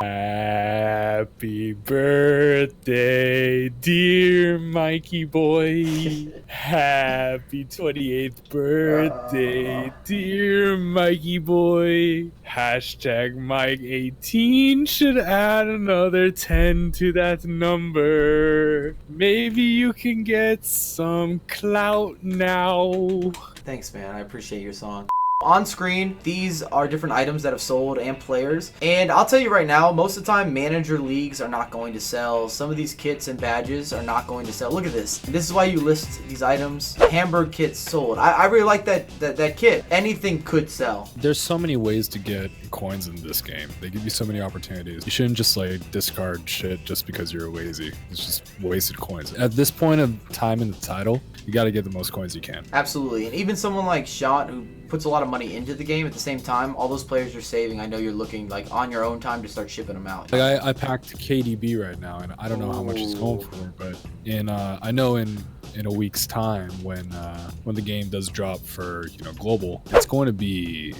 Happy birthday, dear Mikey boy. Happy 28th birthday, dear Mikey boy. Hashtag Mike18 should add another 10 to that number. Maybe you can get some clout now. Thanks, man. I appreciate your song. On screen, these are different items that have sold and players. And I'll tell you right now, most of the time, manager leagues are not going to sell. Some of these kits and badges are not going to sell. Look at this. This is why you list these items. Hamburg kits sold. I really like that kit. Anything could sell. There's so many ways to get coins in this game. They give you so many opportunities. You shouldn't just like discard shit just because you're lazy. It's just wasted coins. At this point of time in the title, you got to get the most coins you can. Absolutely. And even someone like Shot, who puts a lot of money into the game, at the same time, all those players you're saving, I know you're looking like on your own time to start shipping them out. Like I packed KDB right now, and I don't know how much it's going for, but I know in a week's time when the game does drop for global, it's going to be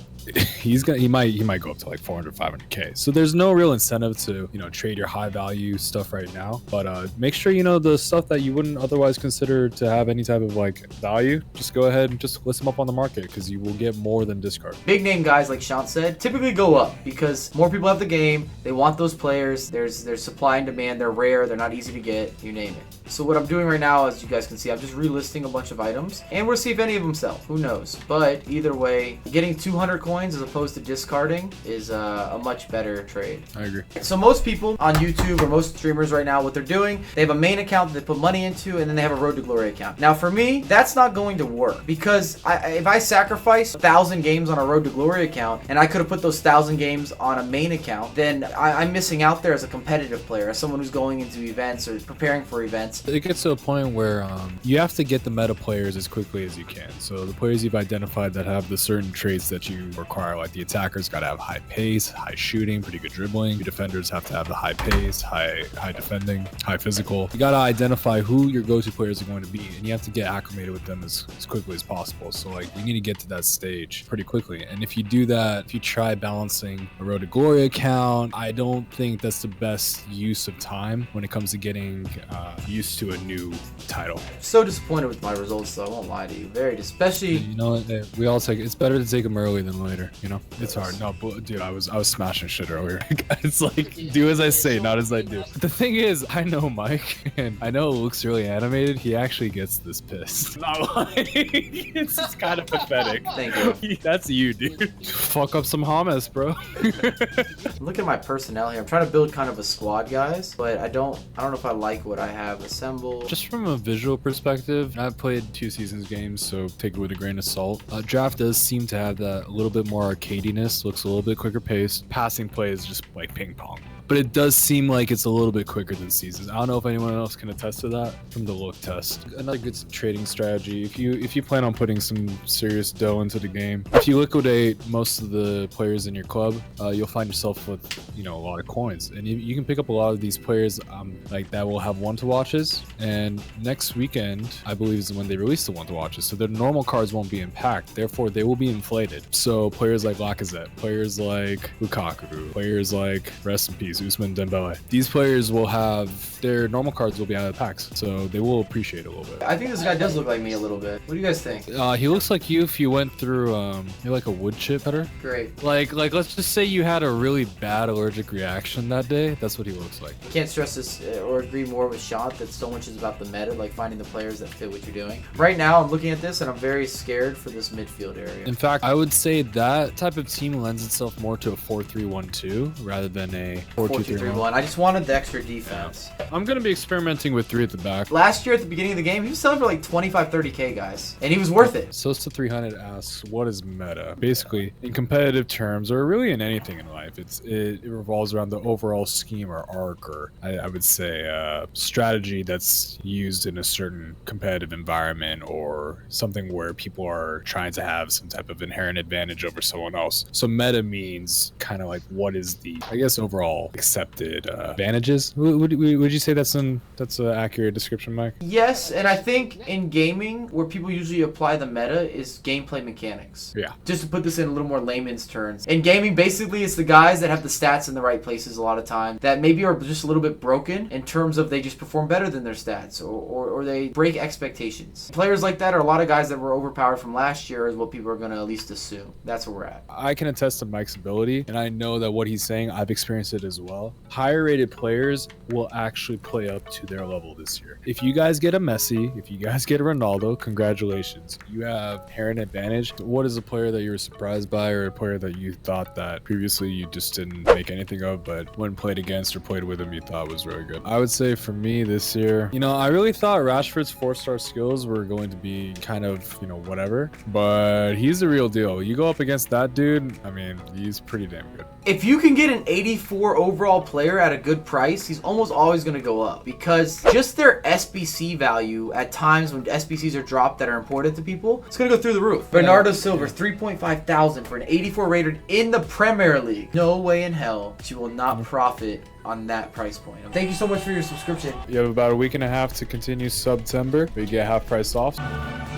he might go up to like 400 500k. So there's no real incentive to trade your high value stuff right now, but make sure the stuff that you wouldn't otherwise consider to have any type of like value, just go ahead and just list them up on the market, because you will get more than discard. Big name guys, like Sean said, typically go up because more people have the game. They want those players. There's supply and demand. They're rare. They're not easy to get. You name it. So what I'm doing right now, as you guys can see, I'm just relisting a bunch of items, and we'll see if any of them sell. Who knows? But either way, getting 200 coins as opposed to discarding is a much better trade. I agree. So most people on YouTube, or most streamers right now, what they're doing, they have a main account that they put money into, and then they have a Road to Glory account. Now for me, that's not going to work, because if I sacrifice 1,000 games on a Road to Glory account, and I could have put those 1,000 games on a main account, then I'm missing out there as a competitive player, as someone who's going into events or preparing for events. It gets to a point where you have to get the meta players as quickly as you can. So the players you've identified that have the certain traits that you require, like the attackers got to have high pace, high shooting, pretty good dribbling. Your defenders have to have the high pace, high defending, high physical. You got to identify who your go-to players are going to be, and you have to get acclimated with them as quickly as possible. So like you need to get to that stage pretty quickly. And if you do that, if you try balancing a Road to Glory account, I don't think that's the best use of time when it comes to getting used to a new title. So disappointed with my results, though. I won't lie to you. Very, especially. We all take. It's better to take them early than later. It's hard. No, but dude, I was smashing shit earlier. It's like do as I say, not as I do. The thing is, I know Mike, and I know it looks really animated. He actually gets this pissed. Not like it's just kind of pathetic. Thank you. That's you, dude. Fuck up some hummus, bro. Look at my personnel here. I'm trying to build kind of a squad, guys, but I don't know if I like what I have assembled. Just from a visual perspective, I've played 2 seasons games, so take it with a grain of salt. Draft does seem to have that a little bit more arcadiness, looks a little bit quicker paced. Passing play is just like ping pong. But it does seem like it's a little bit quicker than seasons. I don't know if anyone else can attest to that from the look test. Another good trading strategy, if you plan on putting some serious dough into the game, if you liquidate most of the players in your club, you'll find yourself with a lot of coins, and you can pick up a lot of these players like that will have one-to-watches. And next weekend, I believe, is when they release the one-to-watches, so their normal cards won't be in pack, therefore they will be inflated. So players like Lacazette, players like Lukaku, players like, rest in peace, Ousmane Dembele, these players will have their normal cards will be out of packs, so they will appreciate it a little bit. I think this guy does look like me a little bit. What do you guys think? He looks like you if you went through you're like a wood chip better. Great. Like let's just say you had a really bad allergic reaction that day. That's what he looks like. I can't stress this or agree more with Sean that so much is about the meta, like finding the players that fit what you're doing. Right now, I'm looking at this and I'm very scared for this midfield area. In fact, I would say that type of team lends itself more to a 4-3-1-2 rather than a 4-2-3-1. I just wanted the extra defense. Yeah. I'm going to be experimenting with 3 at the back. Last year at the beginning of the game, he was selling for like 25, 30k, guys. And he was worth it. Sosa300 asks, what is meta? Basically, in competitive terms, or really in anything in life, it revolves around the overall scheme or arc, or I would say strategy that's used in a certain competitive environment, or something where people are trying to have some type of inherent advantage over someone else. So meta means kind of like what is the, I guess, overall accepted advantages. Would you say that's an accurate description, Mike? Yes, and I think in gaming, where people usually apply the meta is gameplay mechanics. Yeah. Just to put this in a little more layman's terms. In gaming, basically, it's the guys that have the stats in the right places a lot of time that maybe are just a little bit broken in terms of they just perform better than their stats or they break expectations. Players like that are a lot of guys that were overpowered from last year is what people are going to at least assume. That's where we're at. I can attest to Mike's ability, and I know that what he's saying, I've experienced it as well. Higher rated players will actually play up to their level this year. If you guys get a Messi, if you guys get a Ronaldo, congratulations. You have inherent advantage. What is a player that you were surprised by, or a player that you thought that previously you just didn't make anything of, but when played against or played with him, you thought was really good? I would say for me this year, I really thought Rashford's 4-star skills were going to be kind of, whatever, but he's the real deal. You go up against that dude, I mean, he's pretty damn good. If you can get an 84 overall player at a good price, he's almost always going to go up because just their SBC value at times when SBCs are dropped that are important to people, it's going to go through the roof. Bernardo Silva, 3.5 thousand for an 84 rated in the Premier League. No way in hell that you will not profit on that price point. Thank you so much for your subscription. You have about a week and a half to continue September, but you get half price off.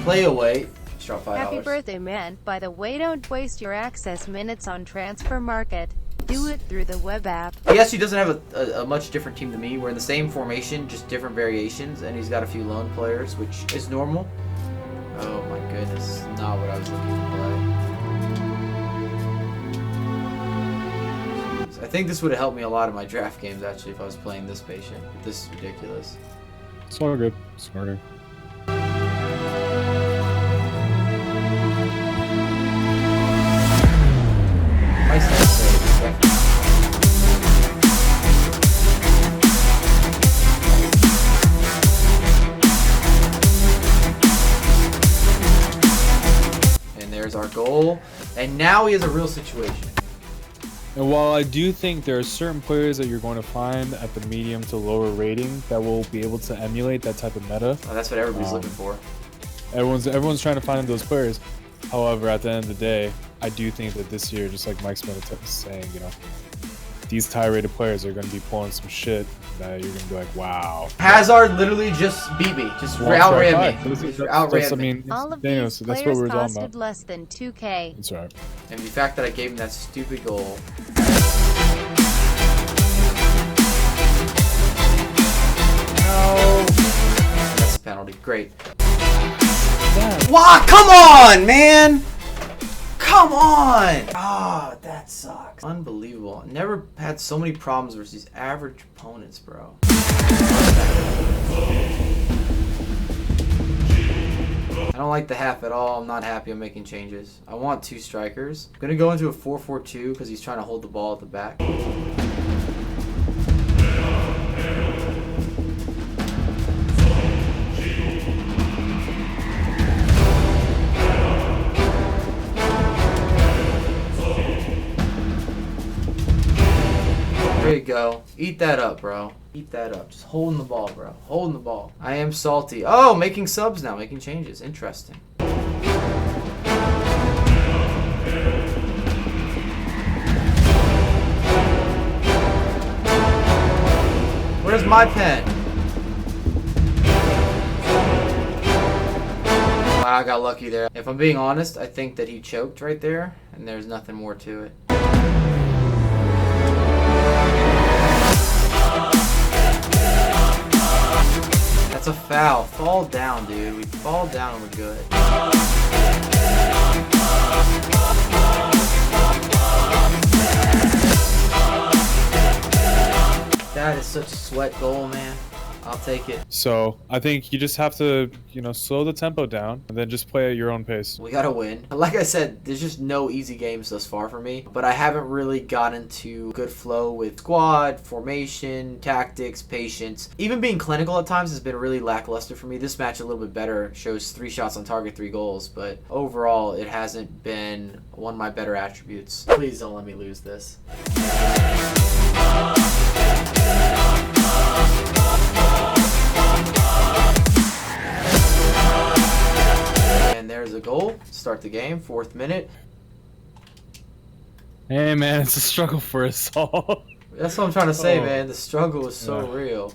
Play away. Drop $5. Happy birthday, man. By the way, don't waste your access minutes on Transfer Market. Do it through the web app. He actually doesn't have a much different team than me. We're in the same formation, just different variations, and he's got a few loan players, which is normal. Oh my goodness, this is not what I was looking to play. I think this would have helped me a lot in my draft games, actually, if I was playing this patient. But this is ridiculous. It's all good. It's all good. And there's our goal. And now he has a real situation. And while I do think there are certain players that you're going to find at the medium to lower rating that will be able to emulate that type of meta. Oh, that's what everybody's looking for. Everyone's trying to find those players. However, at the end of the day, I do think that this year, just like Mike's been saying, these high-rated players are going to be pulling some shit that you're going to be like, wow. Hazard literally just beat me. Just outran me. Just outran me. All of Daniel, these so that's what players we're talking costed about. less than 2K. That's right. And the fact that I gave him that stupid goal. No. That's a penalty. Great. Wow, come on, man! Come on! Ah, that sucks. Unbelievable. Never had so many problems versus these average opponents, bro. I don't like the half at all. I'm not happy I'm making changes. I want 2 strikers. I'm gonna go into a 4-4-2 because he's trying to hold the ball at the back. There you go. Eat that up, bro. Eat that up. Just holding the ball, bro. Holding the ball. I am salty. Oh, making subs now. Making changes. Interesting. Where's my pen? Wow, I got lucky there. If I'm being honest, I think that he choked right there, and there's nothing more to it. That's a foul. Fall down, dude. We fall down and we're good. That is such a sweat goal, man. I'll take it. So I think you just have to, slow the tempo down and then just play at your own pace. We gotta win. Like I said, there's just no easy games thus far for me, but I haven't really gotten to good flow with squad, formation, tactics, patience. Even being clinical at times has been really lackluster for me. This match a little bit better. Shows 3 shots on target, 3 goals, but overall it hasn't been one of my better attributes. Please don't let me lose this. And there's a goal. Start the game, 4th minute. Hey man, it's a struggle for us all. That's what I'm trying to say, man. The struggle is so real.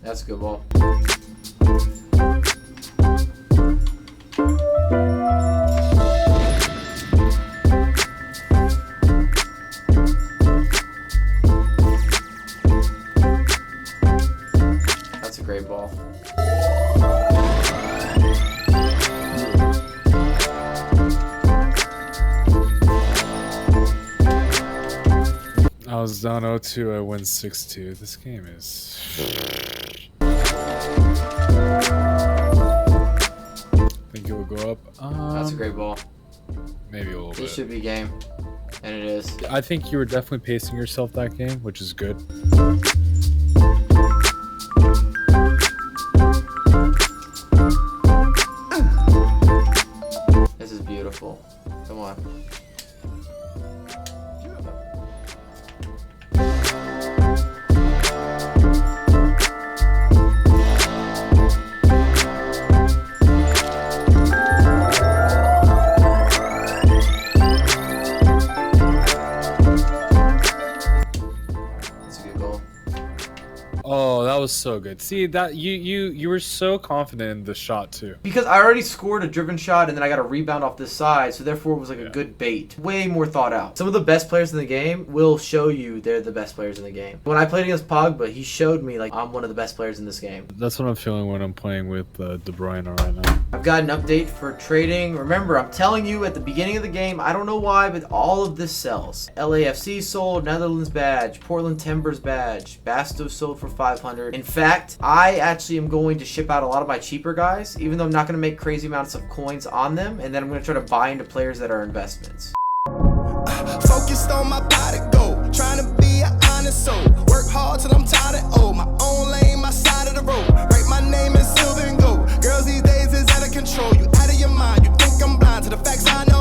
That's a good ball. That's a great ball. I was down 0-2. I win 6-2. This game is. Think it will go up. That's a great ball. Maybe a little bit. It should be game, and it is. I think you were definitely pacing yourself that game, which is good. This is beautiful. Come on. That's a good goal. Oh, that was so good. See that you were so confident in the shot too. Because I already scored a driven shot and then I got a rebound off this side, so therefore it was like a good bait. Way more thought out. Some of the best players in the game will show you they're the best players in the game. When I played against Pogba, he showed me like I'm one of the best players in this game. That's what I'm feeling when I'm playing with De Bruyne right now. I've got an update for trading. Remember, I'm telling you at the beginning of the game, I don't know why, but all of this sells. LAFC sold, Netherlands badge, Portland Timbers badge, Bastos sold for 500. In fact, I actually am going to ship out a lot of my cheaper guys, even though I'm not going to make crazy amounts of coins on them, and then I'm going to try to buy into players that are investments. Focused on my body goal, trying to be an honest soul. Work hard till I'm tired and old. My own lane, my side of the road. Write my name in silver and gold. Girls these days is out of control. You out of your mind. You think I'm blind to the facts I know.